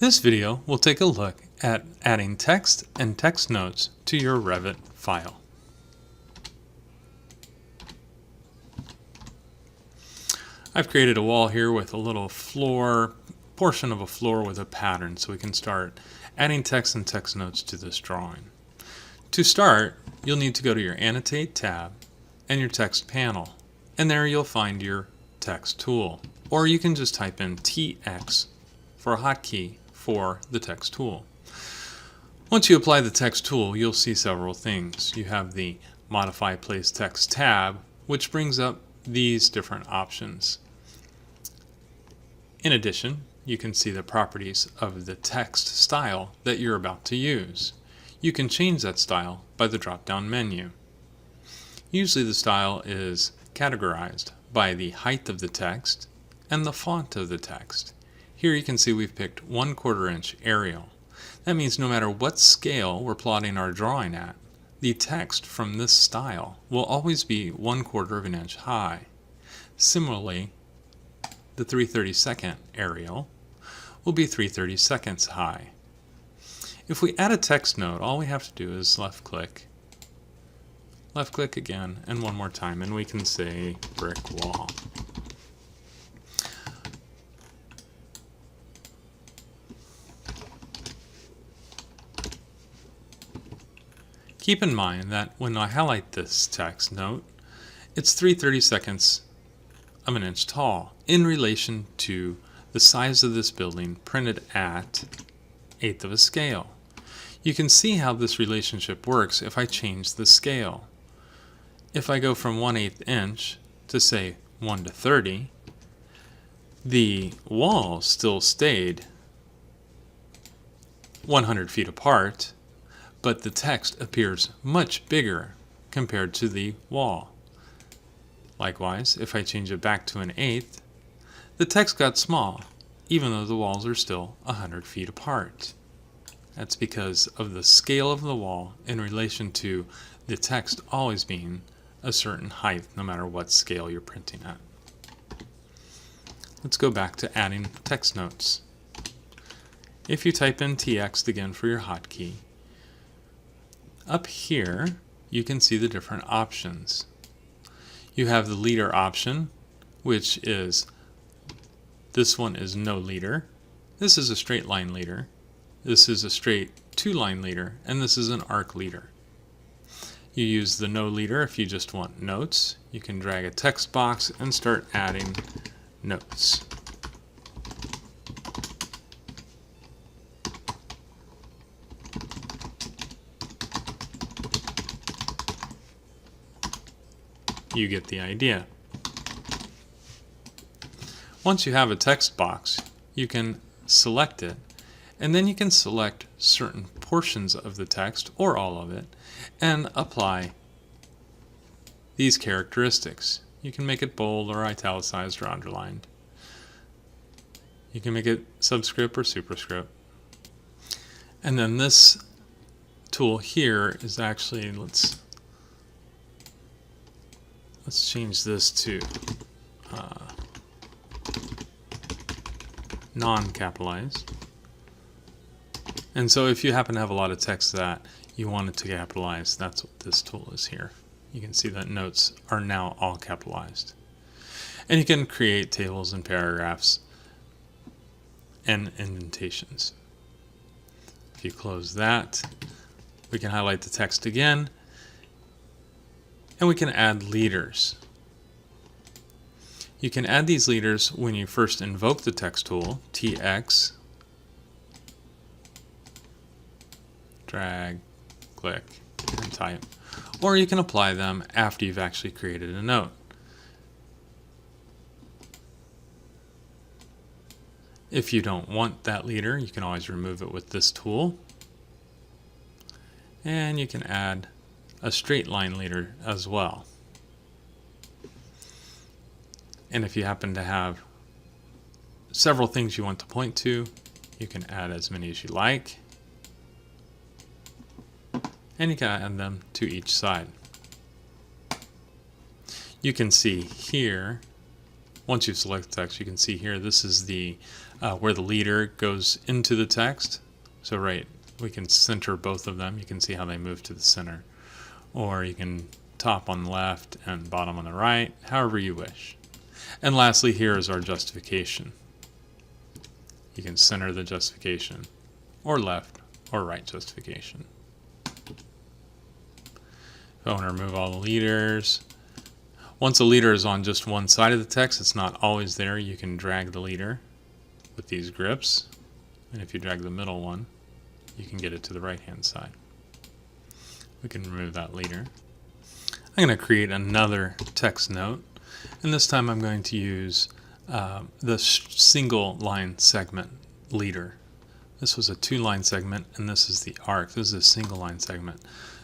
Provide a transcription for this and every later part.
This video will take a look at adding text and text notes to your Revit file. I've created a wall here with a little floor, portion of a floor with a pattern, so we can start adding text and text notes to this drawing. To start, you'll need to go to your Annotate tab and your text panel, and there you'll find your text tool. Or you can just type in TX for a hotkey for the text tool. Once you apply the text tool, you'll see several things. You have the Modify Place Text tab, which brings up these different options. In addition, you can see the properties of the text style that you're about to use. You can change that style by the drop-down menu. Usually the style is categorized by the height of the text and the font of the text. Here you can see we've picked 1/4 inch Arial. That means no matter what scale we're plotting our drawing at, the text from this style will always be 1/4 inch high. Similarly, the 3/32 Arial will be 3/32 high. If we add a text note, all we have to do is left click again, and one more time, and we can say brick wall. Keep in mind that when I highlight this text note, it's 3/32 of an inch tall in relation to the size of this building printed at 1/8 of a scale. You can see how this relationship works if I change the scale. If I go from 1/8 inch to say 1:30, the wall still stayed 100 feet apart, but the text appears much bigger compared to the wall. Likewise, if I change it back to 1/8, the text got small, even though the walls are still 100 feet apart. That's because of the scale of the wall in relation to the text always being a certain height, no matter what scale you're printing at. Let's go back to adding text notes. If you type in TX again for your hotkey, up here you can see the different options. You have the leader option, which is, this one is no leader. This is a straight line leader. This is a straight 2-line leader, and this is an arc leader. You use the no leader if you just want notes. You can drag a text box and start adding notes. You get the idea. Once you have a text box, you can select it, and then you can select certain portions of the text, or all of it, and apply these characteristics. You can make it bold or italicized or underlined. You can make it subscript or superscript. And then this tool here is actually, let's change this to non-capitalized. And so if you happen to have a lot of text that you want it to capitalize, that's what this tool is here. You can see that notes are now all capitalized. And you can create tables and paragraphs and indentations. If you close that, we can highlight the text again, and we can add leaders. You can add these leaders when you first invoke the text tool, TX, drag, click, and type. Or you can apply them after you've actually created a note. If you don't want that leader, you can always remove it with this tool. And you can add a straight line leader as well. And if you happen to have several things you want to point to, you can add as many as you like. And you can add them to each side. You can see here Once you've selected text, you can see here this is the where the leader goes into the text. So we can center both of them. You can see how they move to the center. Or you can top on the left and bottom on the right, however you wish. And lastly, here is our justification. You can center the justification, or left or right justification. If I want to remove all the leaders, once a leader is on just one side of the text, it's not always there. You can drag the leader with these grips, and if you drag the middle one, you can get it to the right hand side. We can remove that leader. I'm going to create another text note, and this time I'm going to use the single line segment leader. This was a 2-line segment, and this is the arc. This is a single line segment.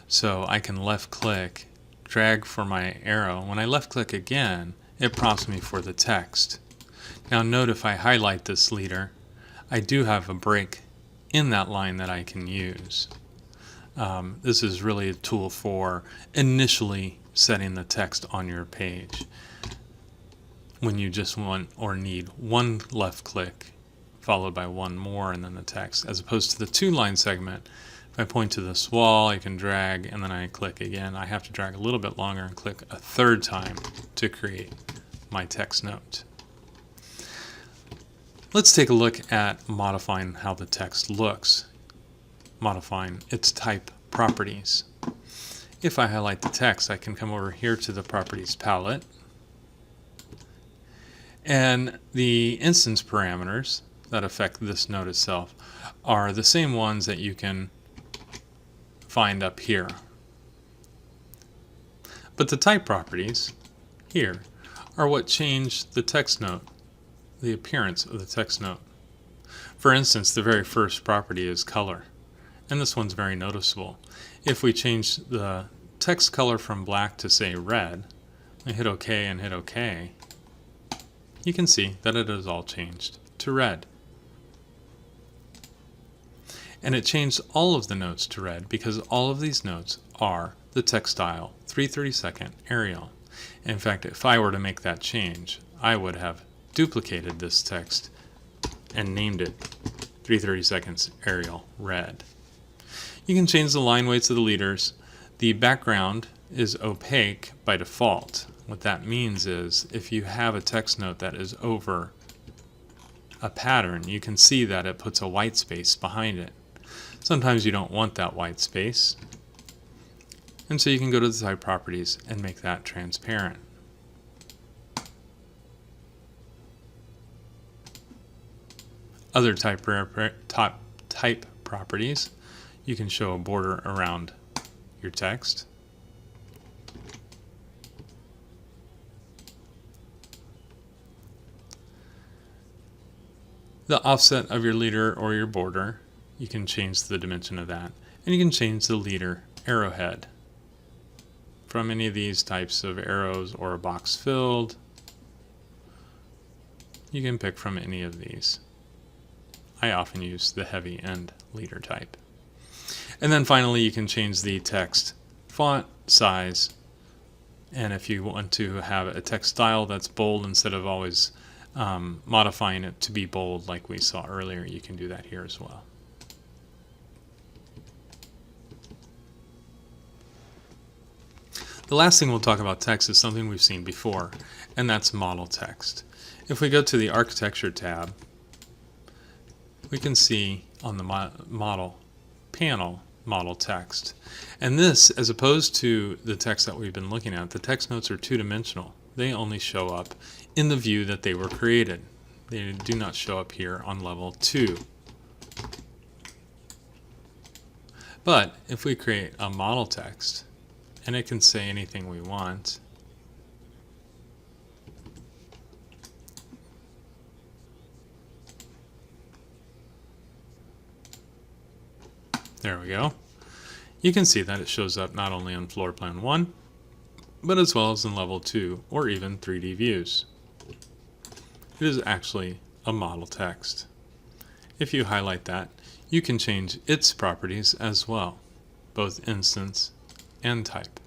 So I can left click, drag for my arrow. When I left click again, it prompts me for the text. Now note if I highlight this leader, I do have a break in that line that I can use. This is really a tool for initially setting the text on your page. When you just want or need one left click followed by one more and then the text, as opposed to the 2-line segment. If I point to this wall, I can drag and then I click again. I have to drag a little bit longer and click a third time to create my text note. Let's take a look at modifying how the text looks, modifying its type properties. If I highlight the text, I can come over here to the properties palette, and the instance parameters that affect this note itself are the same ones that you can find up here. But the type properties here are what change the text note, the appearance of the text note. For instance, the very first property is color, and this one's very noticeable. If we change the text color from black to say red, I hit OK and hit OK, you can see that it has all changed to red. And it changed all of the notes to red because all of these notes are the text style 3/32 Arial. In fact, if I were to make that change, I would have duplicated this text and named it 3/32 Arial red. You can change the line weights of the leaders. The background is opaque by default. What that means is if you have a text note that is over a pattern, you can see that it puts a white space behind it. Sometimes you don't want that white space, and so you can go to the type properties and make that transparent. Other type properties, you can show a border around your text. The offset of your leader or your border, you can change the dimension of that. And you can change the leader arrowhead from any of these types of arrows or a box filled. You can pick from any of these. I often use the heavy end leader type. And then finally, you can change the text font size. And if you want to have a text style that's bold instead of always modifying it to be bold like we saw earlier, you can do that here as well. The last thing we'll talk about text is something we've seen before, and that's model text. If we go to the Architecture tab, we can see on the model panel model text. And this, as opposed to the text that we've been looking at, the text notes are two-dimensional. They only show up in the view that they were created. They do not show up here on level 2. But if we create a model text, and it can say anything we want, there we go. You can see that it shows up not only on floor plan 1, but as well as in level 2 or even 3D views. It is actually a model text. If you highlight that, you can change its properties as well, both instance and type.